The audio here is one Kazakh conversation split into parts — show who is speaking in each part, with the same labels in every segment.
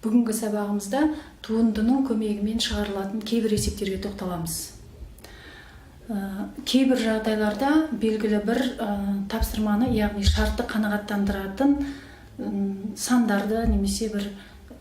Speaker 1: Бүгінгі сабағымызда туындының көмегімен шығарылатын кейбір есептерге тоқталамыз. Кейбір жағдайларда белгілі бір тапсырманы, яғни шартты қанағаттандыратын сандарды немесе бір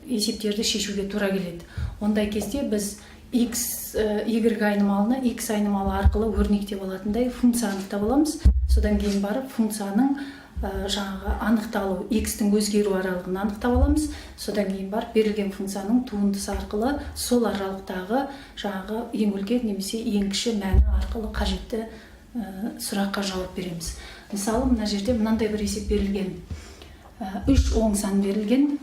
Speaker 1: есептерді шешуге тура келеді. Ондай кезде біз x, y айнымалыны x айнымалы арқылы өрнектеп алатындай функция анықтап аламыз. Содан кейін барып функцияның жаңағы анықталу, x-тің өзгеру аралығын анықтап аламыз. Содан кейін барып берілген функцияның туындысы арқылы сол аралықтағы жаңағы ең үлкен немесе ең кіші мәні арқылы қажетті сұраққа жауап береміз. Мысалы, мына жерде мынандай бір есеп берілген. 3 оң сан берілген.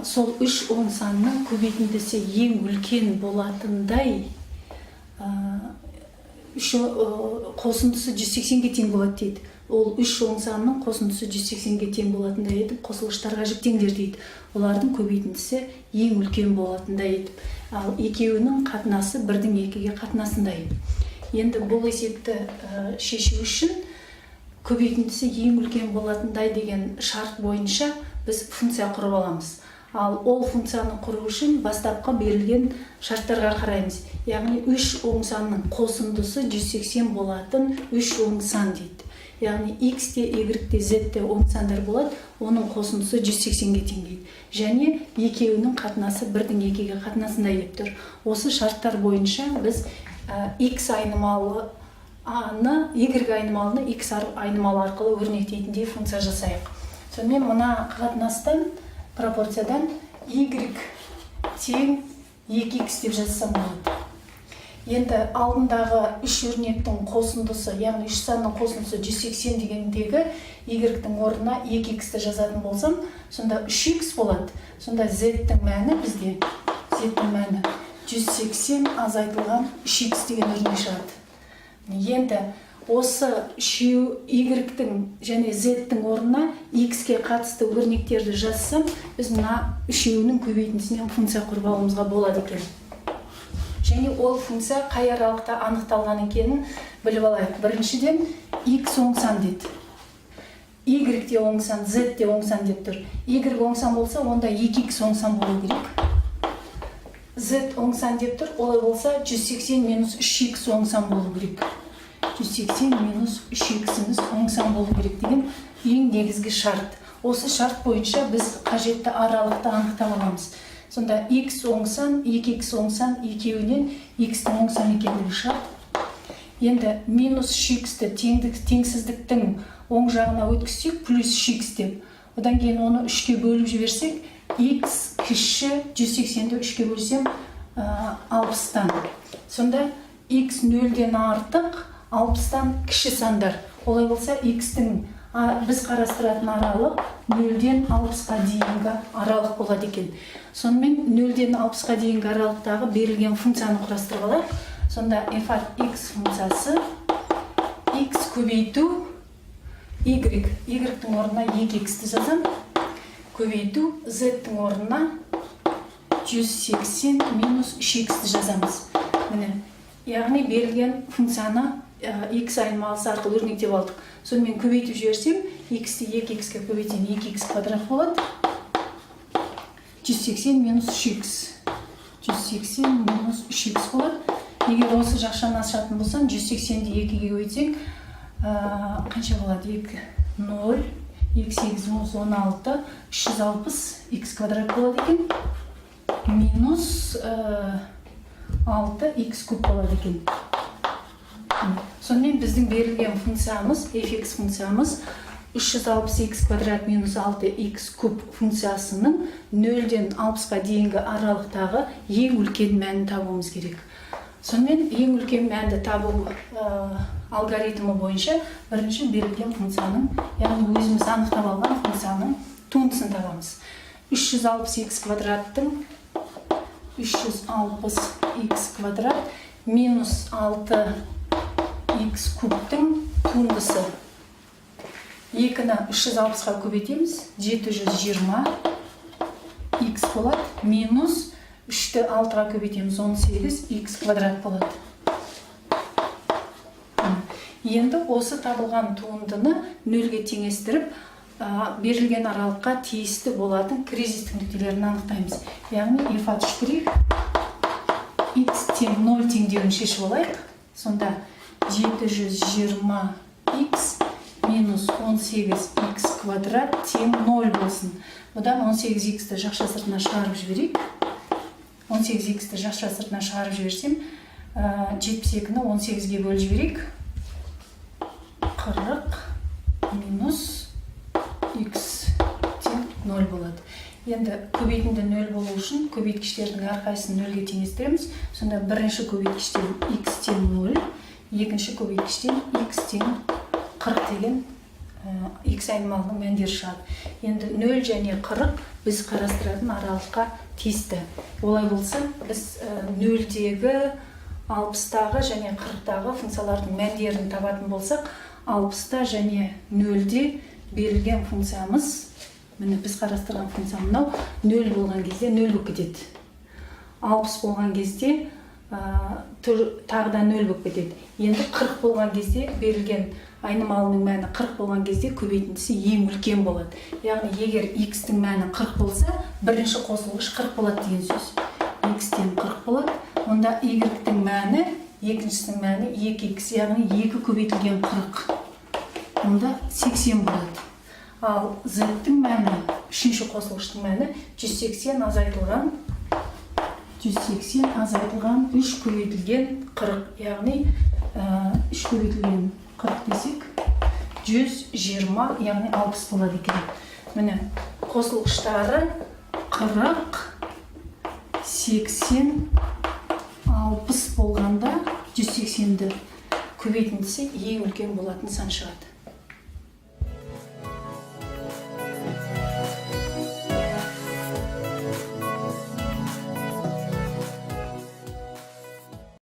Speaker 1: Сол 3 оң санның көбейтіндісі ең үлкен болатындай қосындысы 180-ге тең болады дейді. Ол 3 оң санның қосындысы 180-ге тең болатындай етіп, қосылғыштарға жіктеңдер дейді. Олардың көбейтіндісі ең үлкен болатындай етіп. Ал екеуінің қатынасы 1-дің 2-ге қатынасындай. Енді бұл есепті шешу үшін көбейтіндісі ең үлкен болатындай деген шарт бойынша біз функция құрып аламыз. Ал ол функцияны құру үшін бастапқы берілген шарттарға қараймыз. Яғни 3 оң санның қосындысы 180 болатын 3 оң сан дейді. Яғни x-те, y-те, z-те оң сандар болады, оның қосындысы 180-ге тең дейді. Және екеуінің қатынасы 1-дің 2-ге қатынасындай деп тұр. Осы шарттар бойынша біз x айнымалы y айнымалыны x айнымалы арқылы өрнектейтіндей функция жасайық. Сонымен мына қатынастан, пропорциядан y тең 2x деп жазсам болады. Енді алдындағы 3 өрнектің қосындысы, яғни 3 санның қосындысы 180 дегендегі y-тің орнына 2x-ті жазатын болсам, сонда 3x болады. Сонда z-тің мәні бізде, z-тің мәні 180 азайтылған 3x деген өрнек шығады. Енді осы y-тің және z-тің орнына x-ке қатысты өрнектерді жазсам, біз мына үшеуінің көбейтіндісінен функция құрып алуымызға болады екен. Және ол функция қай аралықта анықталған екенін біліп алайық. Біріншіден x оң сан дейді. Y-те оң сан, z-те оң сан деп тұр. Y оң сан болса, онда 2x оң сан болу керек. Z оң сан деп тұр. Олай болса 180 минус 3x оң сан болу керек. 180 минус 3x-іміз оң сан болу керек деген ең негізгі шарт. Осы шарт бойынша біз қажетті аралықты анықтап аламыз. Сонда x оң сан, 2x оң сан екеуінен x-тің оң сан екендігі шығады. Енді минус 3x-ті теңсіздіктің оң жағына өткізсек, плюс 3x деп. Одан кейін оны 3-ке бөліп жіберсек, x кіші 180-ді 3-ке бөлсем 60-тан. Сонда x 0-ден артық 60-тан кіші сандар. Олай болса, x-тің біз қарастыратын аралық 0-ден 60-қа дейінгі аралық болады екен. Сонымен 0-ден 60-қа дейінгі аралықтағы берілген функцияны құрастырып алайық. Сонда f от x функциясы x көбейту y-тің орнына 2x-ті жазам, көбейту z-тің орнына 180 минус 3x-ті жазамыз. Яғни берілген функцияны x айнымалысы арқылы өрнектеп алдық. Сонымен көбейтіп жіберсем, x-ті 2x-ке көбейтсем 2x квадрат болады. 180 минус 3x. 180 минус 3x болады. Егер осы жақшаны ашатын болсам, 180-ді 2-ге көбейтсең, қанша болады? 0, x8 минус 16, 360 x квадрат болады екен. Минус 6x куб болады екен. Сонымен біздің берілген функциямыз, fx функциямыз 360x квадрат минус 6x куб функциясының 0-ден 60-ға дейінгі аралықтағы ең үлкен мәнін табуымыз керек. Сонымен ең үлкен мәнді табу алгоритмі бойынша бірінші берілген функцияның, яғни өзіміз анықтап алған функцияның туындысын табамыз. 360x квадраттың 360x квадрат минус 6x кубтың туындысы. 2-ні 360-ға көбейтеміз, 720 x болады, минус 3-ті 6-ға көбейтеміз, 18 x квадрат болады. Енді осы табылған туындыны 0-ге теңестіріп, берілген аралыққа тиісті болатын кризистік нүктелерін анықтаймыз. Яғни f от штрих x тең 0 теңдеуін шешіп алайық. Сонда 720x минус 18x квадрат тең 0 болсын. Бұдан 18x-ті жақша сыртына шығарып жіберейік. 18x-ті жақша сыртына шығарып жіберсем, 72-ні 18-ге бөліп жіберейік. 40 минус x тең 0 болады. Енді көбейтінді 0 болу үшін көбейткіштердің әрқайсысын 0-ге теңестіреміз. Сонда бірінші көбейткіштен x тең 0, екінші көбейткіштен x тең 40 деген x айнымалының мәндері шығады. Енді 0 және 40 біз қарастыратын аралыққа тиісті. Олай болса, біз 0-дегі, 60-тағы және 40-тағы функциялардың мәндерін табатын болсақ, 60-та және 0-де берілген функциямыз, міне біз қарастырған функция мынау, 0 болған кезде 0 болып кетеді. 60 болған кезде тағы да 0 болып кетеді. Енді 40 болған кезде берілген айнымалының мәні 40 болған кезде көбейтіндісі ең үлкен болады. Яғни егер x-тің мәні 40 болса, бірінші қосылғыш 40 болады деген сөз. x-тен 40 болады. Онда y-тің мәні, екіншісінің мәні 2x, яғни 2 көбейтілген 40. Онда 80 болады. Ал z-тің мәні, үшінші қосылғыштың мәні 180 азайтылған 3 көбейтілген 40, яғни 3 көбейтілген 40 десек 120, яғни 60 болады екен. Міне қосылғыштары 40, 80, 60 болғанда 180-ді көбейтіндісі ең үлкен болатын сан шығады.